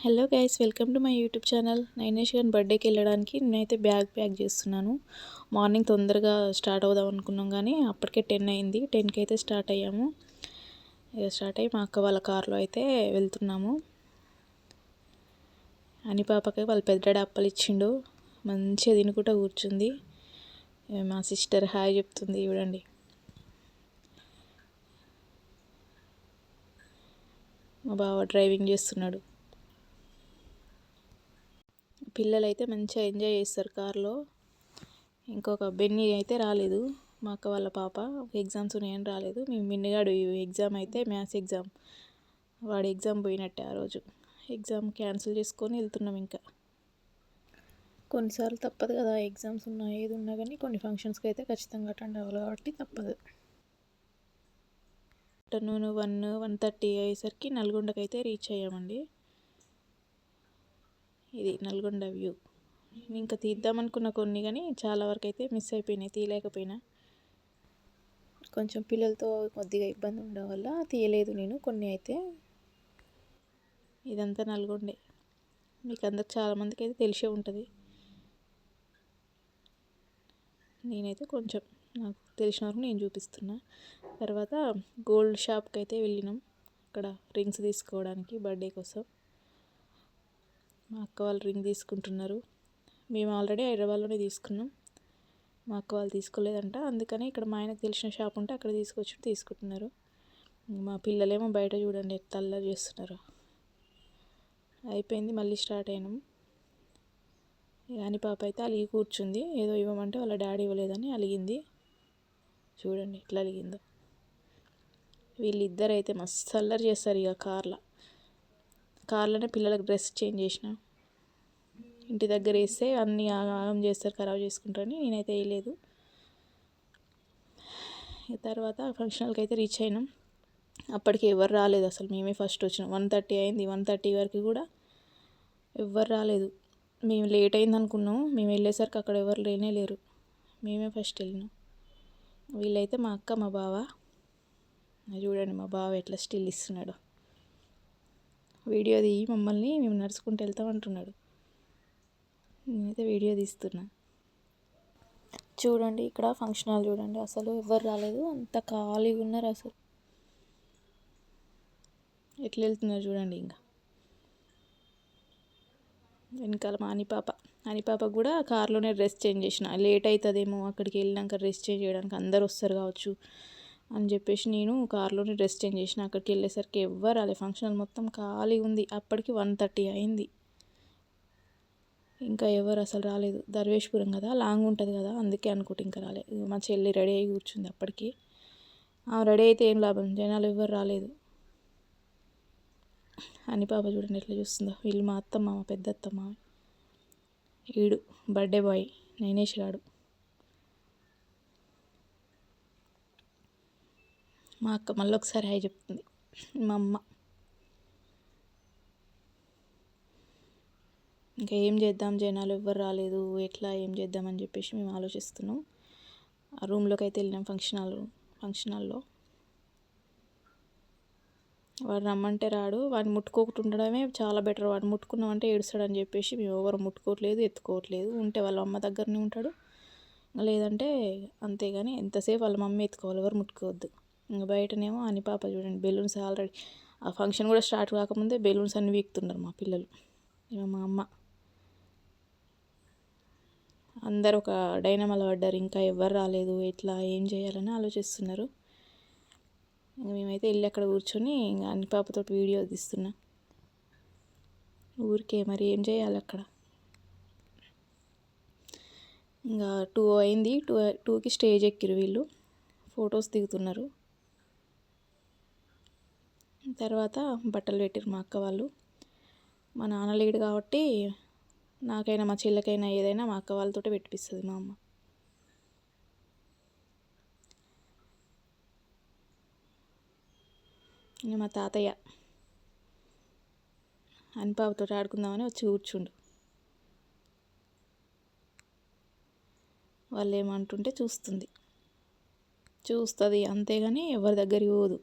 Hello guys, welcome to my YouTube channel. Nainesh గారి బర్త్డేకి వెళ్ళడానికి నేనైతే బ్యాగ్ ప్యాక్ చేస్తున్నాను. మార్నింగ్ తొందరగా స్టార్ట్ అవుదాం అనుకున్నాం, కానీ అప్పటికే 10 అయింది. 10కి అయితే స్టార్ట్ అయ్యాము. స్టార్ట్ అయ్యి మా అక్క వాళ్ళ కార్లో అయితే వెళ్తున్నాము. అని పాపకి వాళ్ళ పెద్ద డాడీ అప్పలు ఇచ్చిండు. మంచిగా తినుకుంటూ కూర్చుంది. మా సిస్టర్ హాయ్ చెప్తుంది, చూడండి. మా బావ డ్రైవింగ్ చేస్తున్నాడు. పిల్లలు అయితే మంచిగా ఎంజాయ్ చేస్తారు కార్లో. ఇంకొక బెన్నీ అయితే రాలేదు, మా అక్క వాళ్ళ పాప. ఎగ్జామ్స్ ఉన్నాయని రాలేదు. మేము మిన్నిగాడు ఎగ్జామ్ అయితే మ్యాథ్స్ ఎగ్జామ్, వాడి ఎగ్జామ్ పోయినట్టే. ఆ రోజు ఎగ్జామ్ క్యాన్సిల్ చేసుకొని వెళ్తున్నాం. ఇంకా కొన్నిసార్లు తప్పదు కదా, ఎగ్జామ్స్ ఉన్నా ఏది ఉన్నా కానీ కొన్ని ఫంక్షన్స్కి అయితే ఖచ్చితంగా అటెండ్ అవ్వాలి, కాబట్టి తప్పదు. ఆఫ్టర్నూన్ 1:30 అయ్యేసరికి నల్గొండకి అయితే రీచ్ అయ్యామండి. ఇది నల్గొండ వ్యూ. ఇంకా తీద్దామనుకున్న కొన్ని, కానీ చాలా వరకు అయితే మిస్ అయిపోయినాయి, తీయలేకపోయినా. కొంచెం పిల్లలతో కొద్దిగా ఇబ్బంది ఉండడం వల్ల తీయలేదు నేను కొన్ని అయితే. ఇదంతా నల్గొండే, మీకు అందరికి చాలామందికి అయితే తెలిసే ఉంటుంది. నేనైతే కొంచెం నాకు తెలిసిన వరకు నేను చూపిస్తున్నా. తర్వాత గోల్డ్ షాప్కి అయితే వెళ్ళినాం, అక్కడ రింగ్స్ తీసుకోవడానికి బర్త్డే కోసం. మా అక్క వాళ్ళు రింగ్ తీసుకుంటున్నారు. మేము ఆల్రెడీ హైదరాబాద్లోనే తీసుకున్నాం, మా అక్క వాళ్ళు తీసుకోలేదంట. అందుకని ఇక్కడ మా ఆయనకు తెలిసిన షాప్ ఉంటే అక్కడ తీసుకొచ్చి తీసుకుంటున్నారు. మా పిల్లలేమో బయట చూడండి ఎంత అల్లరి చేస్తున్నారు. అయిపోయింది, మళ్ళీ స్టార్ట్ అయినాం. అని పాప అయితే అలిగి కూర్చుంది. ఏదో ఇవ్వమంటే వాళ్ళ డాడీ ఇవ్వలేదని అలిగింది. చూడండి ఎట్లా అలిగిందో. వీళ్ళిద్దరు అయితే మస్తు అల్లరి చేస్తారు. ఇక కార్లోనే పిల్లలకు డ్రెస్ చేంజ్ చేసిన. ఇంటి దగ్గర వేస్తే అన్నీ ఆగం చేస్తారు, ఖరాబ్ చేసుకుంటారని నేనైతే వేయలేదు. తర్వాత ఫంక్షన్ హాల్కి అయితే రీచ్ అయినాం. అప్పటికి ఎవరు రాలేదు అసలు, మేమే ఫస్ట్ వచ్చినాం. 1:30 అయింది. 1:30 వరకు కూడా ఎవ్వరు రాలేదు. మేము లేట్ అయింది అనుకున్నాం. మేము వెళ్ళేసరికి అక్కడ ఎవరు లేరు, మేమే ఫస్ట్ వెళ్ళినాం. వీళ్ళైతే మా అక్క మా బావ. చూడండి మా బావ ఎట్లా స్టిల్ ఇస్తున్నాడు. వీడియో తీయి మమ్మల్ని, మేము నడుచుకుంటూ వెళ్తామంటున్నాడు. నేనైతే వీడియో తీస్తున్నా. చూడండి ఇక్కడ ఫంక్షన్ హాల్ చూడండి, అసలు ఎవ్వరు రాలేదు, అంత ఖాళీగా ఉన్నారు. అసలు ఎట్లా వెళ్తున్నారు చూడండి. ఇంకా వెనకాల మా అనిపాప కూడా కార్లోనే డ్రెస్ చేంజ్ చేసిన. లేట్ అవుతుందేమో అక్కడికి వెళ్ళినాక డ్రెస్ చేంజ్ చేయడానికి, అందరు వస్తారు కావచ్చు అని చెప్పేసి నేను కార్లోనే డ్రెస్ చేంజ్ చేసిన. అక్కడికి వెళ్ళేసరికి ఎవ్వరు రాలేదు, ఫంక్షన్ హాల్ మొత్తం ఖాళీగా ఉంది. అప్పటికి 1:30 అయింది, ఇంకా ఎవరు అసలు రాలేదు. దర్వేష్పురం కదా, లాంగ్ ఉంటుంది కదా, అందుకే అనుకుంటే ఇంకా రాలేదు. మా చెల్లి రెడీ అయ్యి కూర్చుంది అప్పటికి. రెడీ అయితే ఏం లాభం, జనాలు ఎవ్వరు రాలేదు. అని పాప చూడండి ఎట్లా చూస్తుందో. వీళ్ళు మా అత్తమ్మ, మా పెద్ద అత్తమ్మ. ఈడు బర్త్డే బాయ్ నైనేష్ గాడు. మా అక్క మళ్ళీ ఒకసారి హాయ్ చెప్తుంది. మా అమ్మ. ఇంకా ఏం చేద్దాం, జనాలు ఎవ్వరు రాలేదు, ఎట్లా ఏం చేద్దామని చెప్పేసి మేము ఆలోచిస్తున్నాం. ఆ రూమ్లోకి అయితే వెళ్ళినాం. ఫంక్షన్ హాల్లో వాడు రమ్మంటే రాడు, వాడిని ముట్టుకోకుండా ఉండడమే చాలా బెటర్. వాడు ముట్టుకున్నామంటే ఏడుస్తాడని చెప్పేసి మేము ఎవరు ముట్టుకోవట్లేదు, ఎత్తుకోవట్లేదు. ఉంటే వాళ్ళ అమ్మ దగ్గరనే ఉంటాడు, లేదంటే అంతేగాని ఎంతసేపు వాళ్ళ మమ్మీ ఎత్తుకోవాలి, ఎవరు ముట్టుకోవద్దు. ఇంకా బయటనేమో అని పాప చూడండి బెలూన్స్ ఆల్రెడీ ఆ ఫంక్షన్ కూడా స్టార్ట్ కాకముందే బెలూన్స్ అన్ని వీకుతున్నారు మా పిల్లలు. ఇక మా అమ్మ అందరు ఒక డైనమాలో పడ్డారు. ఇంకా ఎవ్వరు రాలేదు, ఎట్లా ఏం చేయాలని ఆలోచిస్తున్నారు. మేమైతే వెళ్ళి అక్కడ కూర్చొని ఇంకా అన్ని పాపతో వీడియో తీస్తున్నా. ఊరికే మరి ఏం చేయాలి అక్కడ. ఇంకా 2 అయింది. 2కి స్టేజ్ ఎక్కిరు వీళ్ళు, ఫొటోస్ దిగుతున్నారు. తర్వాత బట్టలు పెట్టారు మా అక్క వాళ్ళు. మా నాన్న లేడు కాబట్టి నాకైనా మా చెల్లెకైనా ఏదైనా మా అక్క వాళ్ళతో పెట్టిస్తుంది మా అమ్మ. ఇంకా మా తాతయ్య అనిపాపతో ఆడుకుందామని వచ్చి కూర్చుండు. వాళ్ళు ఏమంటుంటే చూస్తుంది అంతేగాని ఎవరి దగ్గరికి పోదు.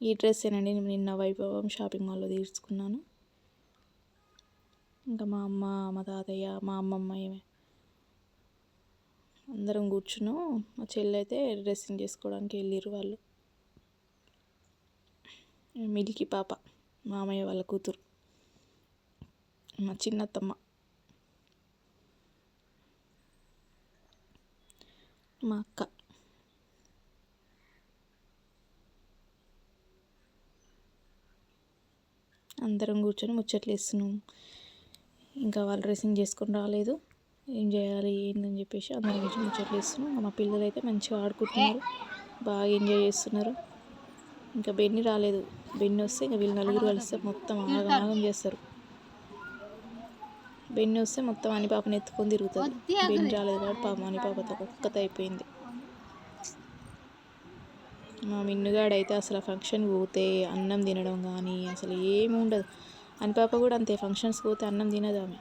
ఈ డ్రెస్సేనండి నిన్న వైభవం షాపింగ్ మాల్లో తీసుకున్నాను. ఇంకా మా అమ్మ, మా తాతయ్య, మా అమ్మమ్మ అందరం కూర్చున్నాం. మా చెల్లి అయితే డ్రెస్సింగ్ చేసుకోవడానికి వెళ్ళిర్రు వాళ్ళు. మిల్కీ పాప మామయ్య వాళ్ళ కూతురు, మా చిన్నత్తమ్మ, మా అక్క. అందరం కూర్చొని ముచ్చట్లు వేస్తున్నాం. ఇంకా వాళ్ళు డ్రెస్సింగ్ చేసుకొని రాలేదు, ఏం చేయాలి ఏందని చెప్పేసి అందరం కూర్చొని ముచ్చట్లు వేస్తున్నాం. మా పిల్లలు అయితే మంచిగా ఆడుకుంటున్నారు, బాగా ఎంజాయ్ చేస్తున్నారు. ఇంకా బెన్ని రాలేదు. బెన్ని వస్తే ఇంకా వీళ్ళు నలుగురు కలిస్తే మొత్తం ఆగం చేస్తారు. బెన్ని వస్తే మొత్తం అని పాపని ఎత్తుకొని తిరుగుతుంది. బెన్ని రాలేదు కాబట్టి పాప అని పాపతో ఒక్కత అయిపోయింది. మా మిన్నుగాడైతే అసలు ఫంక్షన్ పోతే అన్నం తినడం కానీ అసలు ఏమి ఉండదు. అని పాప కూడా అంతే, ఫంక్షన్స్ పోతే అన్నం తినదు ఆమె.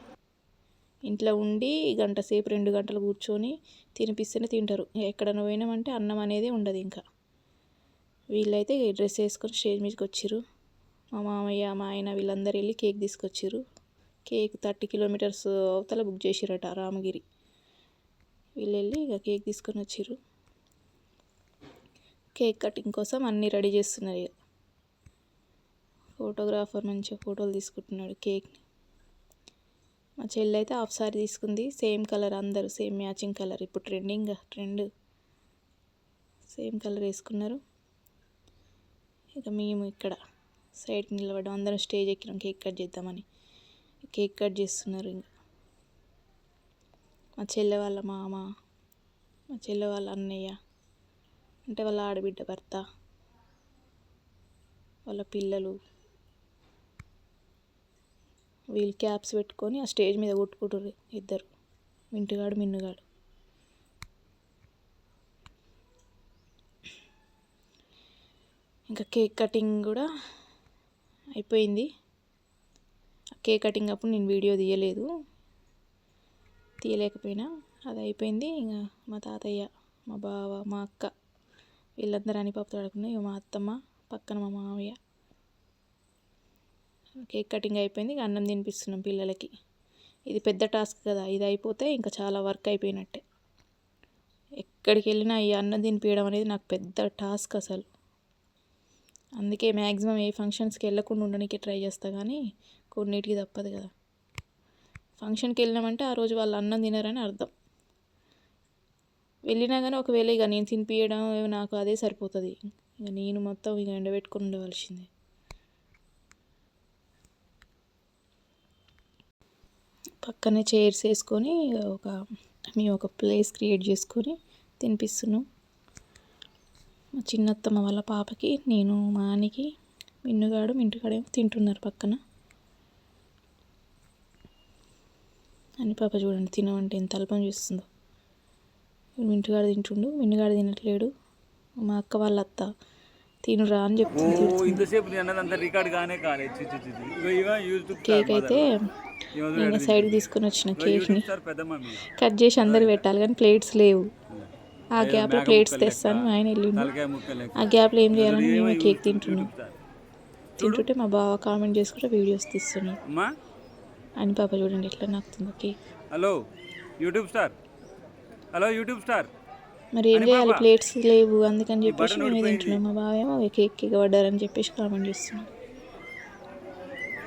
ఇంట్లో ఉండి 1 గంట సేపు 2 గంటలు కూర్చొని తినిపిస్తేనే తింటారు. ఎక్కడైనా పోయినామంటే అన్నం అనేది ఉండదు. ఇంకా వీళ్ళైతే డ్రెస్ వేసుకొని స్టేజ్ మీదకి వచ్చిర్రు. మా మామయ్య, మా ఆయన వీళ్ళందరూ వెళ్ళి కేక్ తీసుకొచ్చిర్రు. కేక్ 30 కిలోమీటర్స్ అవతల బుక్ చేసిరట, రామగిరి. వీళ్ళు వెళ్ళి ఇక కేక్ తీసుకొని వచ్చిర్రు. కేక్ కటింగ్ కోసం అన్నీ రెడీ చేస్తున్నారు. ఇక ఫోటోగ్రాఫర్ మంచిగా ఫోటోలు తీసుకుంటున్నాడు కేక్ని. మా చెల్లి అయితే హాఫ్ సారీ తీసుకుంది, సేమ్ కలర్, అందరూ సేమ్ మ్యాచింగ్ కలర్. ఇప్పుడు ట్రెండ్ సేమ్ కలర్ వేసుకున్నారు. ఇక మేము ఇక్కడ సైడ్కి నిలబడ్డాం, అందరం స్టేజ్ ఎక్కినాం కేక్ కట్ చేద్దామని. కేక్ కట్ చేస్తున్నారు. ఇంకా మా చెల్లె వాళ్ళ మామ, మా చెల్లె వాళ్ళ అన్నయ్య అంటే వాళ్ళ ఆడబిడ్డ భర్త, వాళ్ళ పిల్లలు, వీళ్ళు క్యాప్స్ పెట్టుకొని ఆ స్టేజ్ మీద కొట్టుకుంటారు ఇద్దరు, మింటుగాడు మిన్నుగాడు. ఇంకా కేక్ కటింగ్ కూడా అయిపోయింది. కేక్ కటింగ్ అప్పుడు నేను వీడియో తీయలేకపోయినా, అది అయిపోయింది. ఇంకా మా తాతయ్య, మా బావ, మా అక్క వీళ్ళందరూ అని పాపతో ఆడుకున్నాయి. మా అత్తమ్మ పక్కన మా మామయ్య. కేక్ కటింగ్ అయిపోయింది. ఇక అన్నం తినిపిస్తున్నాం పిల్లలకి. ఇది పెద్ద టాస్క్ కదా, ఇది అయిపోతే ఇంకా చాలా వర్క్ అయిపోయినట్టే. ఎక్కడికి వెళ్ళినా ఈ అన్నం తినిపించడం అనేది నాకు పెద్ద టాస్క్ అసలు. అందుకే మ్యాక్సిమం ఏ ఫంక్షన్స్కి వెళ్ళకుండా ఉండడానికి ట్రై చేస్తా, కానీ కొన్నిటికి తప్పదు కదా. ఫంక్షన్కి వెళ్ళినామంటే ఆ రోజు వాళ్ళు అన్నం తినరని అర్థం. వెళ్ళినా కానీ ఒకవేళ ఇక నేను తినిపించడం నాకు అదే సరిపోతుంది. ఇక నేను మొత్తం ఇక ఎండబెట్టుకొని ఉండవలసిందే. పక్కనే చైర్స్ వేసుకొని మేము ఒక ప్లేస్ క్రియేట్ చేసుకొని తినిపిస్తున్నాం. మా చిన్నత్తమ్మ వాళ్ళ పాపకి, నేను, మా ఆనికి, మింటుగాడేమో తింటున్నారు పక్కన. అని పాప చూడండి తినమంటే ఎంత అల్పం చేస్తుందో. మింటుగాడు తింటుండు, మిన్నుగాడు తినట్లేడు. మా అక్క వాళ్ళ అత్త తినురా అని చెప్తుంది. కేక్ అయితే నేను సైడ్కి తీసుకొని వచ్చిన కేక్ని కట్ చేసి అందరికి పెట్టాలి, కానీ ప్లేట్స్ లేవు. ఆ గ్యాప్లో ప్లేట్స్ తెస్తాను, ఆయన వెళ్ళిండు. ఆ గ్యాప్లో ఏం చేయాలని మేము కేక్ తింటుంటే మా బావ కామెంట్ చేసుకుంటే వీడియోస్ తీస్తున్నాడు. అని పాప చూడండి ఎట్లా నాకుతుందో కేక్. Hello YouTube star. మరి ఏం చేయాలి, ప్లేట్స్ లేవు, అందుకని చెప్పేసి మేము తింటున్నాం. మా బావ ఏమో కేక్ పడ్డారని చెప్పేసి కామెంట్ చేస్తున్నాం.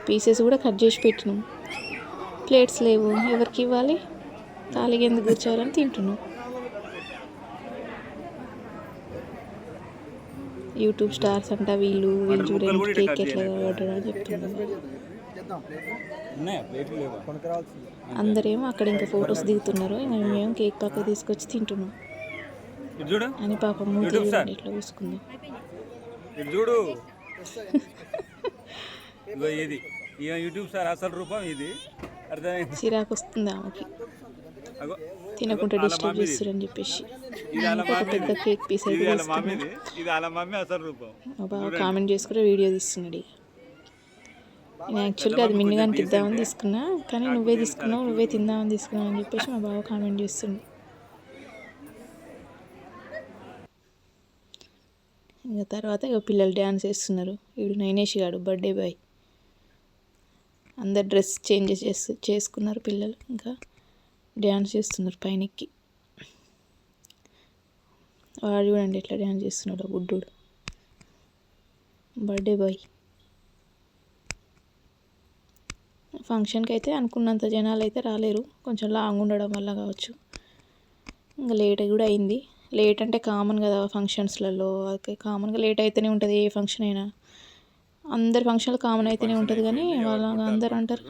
పీసెస్ కూడా కట్ చేసి పెట్టినాం, ప్లేట్స్ లేవు, ఎవరికి ఇవ్వాలి, ఖాళీగా ఎందుకు కూర్చోవాలని తింటున్నాం. యూట్యూబ్ స్టార్స్ అంట వీళ్ళు చూడండి కేక్ ఎట్లా పడ్డారో అని చెప్తున్నారు. అందరేమో అక్కడ ఇంకా ఫొటోస్ దిగుతున్నారు, మేము కేక్ పక్క తీసుకొచ్చి తింటున్నాం. అని పాపం మూతి ఇట్లా చూసుకుందాం. చిరాకు వస్తుంది ఆమెకి, తినకుండా డిస్టర్బ్ చేస్తారని చెప్పేసి. ఒక పెద్ద కేక్ పీస్ అయితే బాగా కామెంట్ చేసుకుంటే వీడియో తీస్తున్నాడు. నేను యాక్చువల్గా అది మిన్నుగానికి ఇద్దామని తీసుకున్నా, కానీ నువ్వే తిందామని తీసుకున్నావు అని చెప్పేసి మా బావ కామెంట్ చేస్తుండు. ఇంకా తర్వాత ఇక పిల్లలు డ్యాన్స్ వేస్తున్నారు. వీడు నైనేష్ గాడు బర్త్డే బాయ్. అందరు డ్రెస్ చేంజ్ చేసుకున్నారు పిల్లలు. ఇంకా డ్యాన్స్ చేస్తున్నారు పైనెక్కి. వాడు చూడండి ఎట్లా డ్యాన్స్ చేస్తున్నాడు బుడ్డోడు, బర్త్డే బాయ్. ఫంక్షన్కి అయితే అనుకున్నంత జనాలు అయితే రాలేరు, కొంచెం లాంగ్ ఉండడం వల్ల కావచ్చు. ఇంకా లేట్ కూడా అయింది. లేట్ అంటే కామన్ కదా ఫంక్షన్స్లలో, కామన్గా లేట్ అయితేనే ఉంటుంది ఏ ఫంక్షన్ అయినా. అందరి ఫంక్షన్లు కామన్ అయితేనే ఉంటుంది, కానీ వాళ్ళ అందరూ అంటారు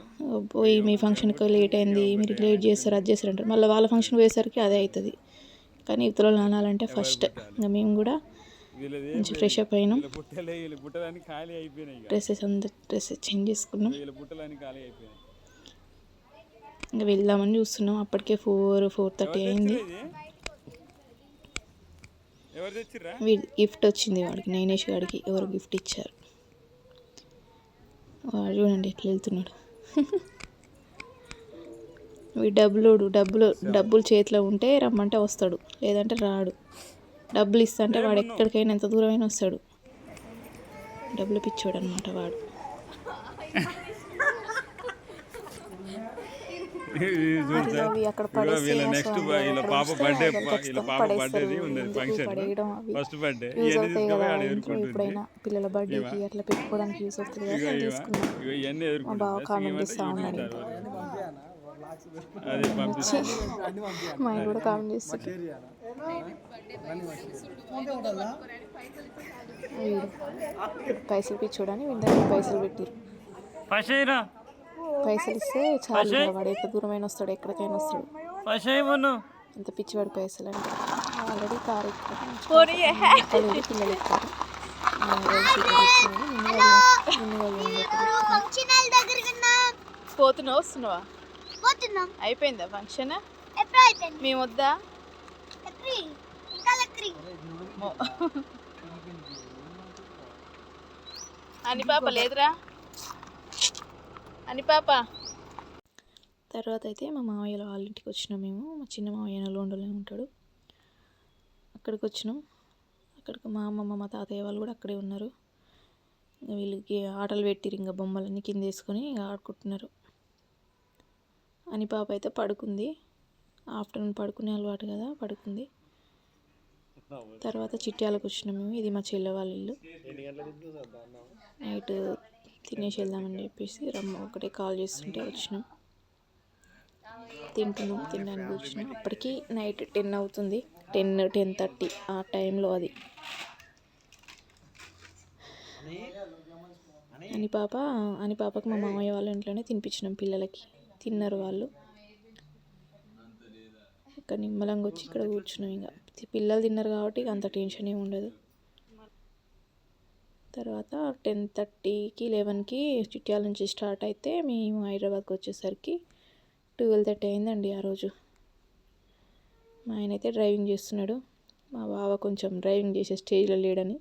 పోయి మీ ఫంక్షన్కి లేట్ అయింది, మీరు లేట్ చేస్తారు అది చేస్తారు అంటారు. మళ్ళీ వాళ్ళ ఫంక్షన్ పోయేసరికి అదే అవుతుంది. కానీ ఇతరులు నానాలంటే ఫస్ట్. ఇంకా మేము కూడా మంచి ఫ్రెష్ అప్ అయినాం, డ్రెస్సెస్ చేంజ్ చేసుకున్నాం. ఇంకా వెళ్దామని చూస్తున్నాం. అప్పటికే 4:30 అయింది. గిఫ్ట్ వచ్చింది వాడికి, నైనేష్ గాడికి ఎవరు గిఫ్ట్ ఇచ్చారు. వాడు చూడండి ఎట్లా వెళ్తున్నాడు. డబ్బులు చేతిలో ఉంటే రమ్మంటే వస్తాడు, లేదంటే రాడు. డబ్బులు ఇస్తంటే వాడు ఎక్కడికైనా ఎంత దూరమైనా వస్తాడు. డబ్బులు పిచ్చోడు అనమాట వాడు. అక్కడ ఎప్పుడైనా పిల్లల బర్త్డేకి అట్లా పెట్టుకోవడానికి యూస్ అవుతుంది కదా, తీసుకున్నాను. మా బావ కామెంట్ ఇస్తా ఉన్నాడు, మా ఆయన కూడా కామెంట్ చేస్తాడు. పైసలు పిచ్చోడని వీళ్ళ పైసలు పెట్టిరు. పైసలు ఇస్తే చాలు, వాడు ఎంత దూరమైన వస్తాడు, ఎక్కడికైనా వస్తాడు. ఎంత పిచ్చివాడు పైసలు అంటే. ఆల్రెడీ కారు ఎక్కలేదు, పిల్లలు ఎక్కారు. పోతున్నావా వస్తున్నావా? అయిపోయిందా ఫంక్షన్? మేము వద్దా? అని పాప లేదురా, అని పాప. తర్వాత అయితే మా మామయ్య వాళ్ళ ఇంటికి వచ్చినాం మేము. మా చిన్న మామయ్య నల్గొండలో ఉంటాడు, అక్కడికి వచ్చినాం. అక్కడికి మా అమ్మమ్మ మా తాతయ్య వాళ్ళు కూడా అక్కడే ఉన్నారు. వీళ్ళకి ఆటలు పెట్టిరు, ఇంకా బొమ్మలన్నీ కింద వేసుకొని ఆడుకుంటున్నారు. అని పాప అయితే పడుకుంది, ఆఫ్టర్నూన్ పడుకునే అలవాటు కదా, పడుకుంది. తర్వాత చిట్యాలకు వచ్చినాం మేము. ఇది మా చెల్లె వాళ్ళ ఇల్లు. నైట్ తినేసి వెళ్దామని చెప్పేసి ఒకటే కాల్ చేస్తుంటే వచ్చినాం. తినడానికి కూర్చున్నాం. అప్పటికి నైట్ 10 అవుతుంది, 10:30 ఆ టైంలో. అది అని పాపకు మా మామయ్య వాళ్ళ ఇంట్లోనే తినిపించినాం పిల్లలకి. తిన్నారు వాళ్ళు. ఇక్కడ నిమ్మలంగా వచ్చి ఇక్కడ కూర్చున్నాం. ఇంకా పిల్లలు తిన్నారు కాబట్టి అంత టెన్షన్ ఏమి ఉండదు. తర్వాత 10:30కి 11కి చిట్యాల నుంచి స్టార్ట్ అయితే మేము హైదరాబాద్కి వచ్చేసరికి 12:30 అయిందండి ఆ రోజు. మా ఆయన అయితే డ్రైవింగ్ చేస్తున్నాడు, మా బావ కొంచెం డ్రైవింగ్ చేసే స్టేజ్లో లేడని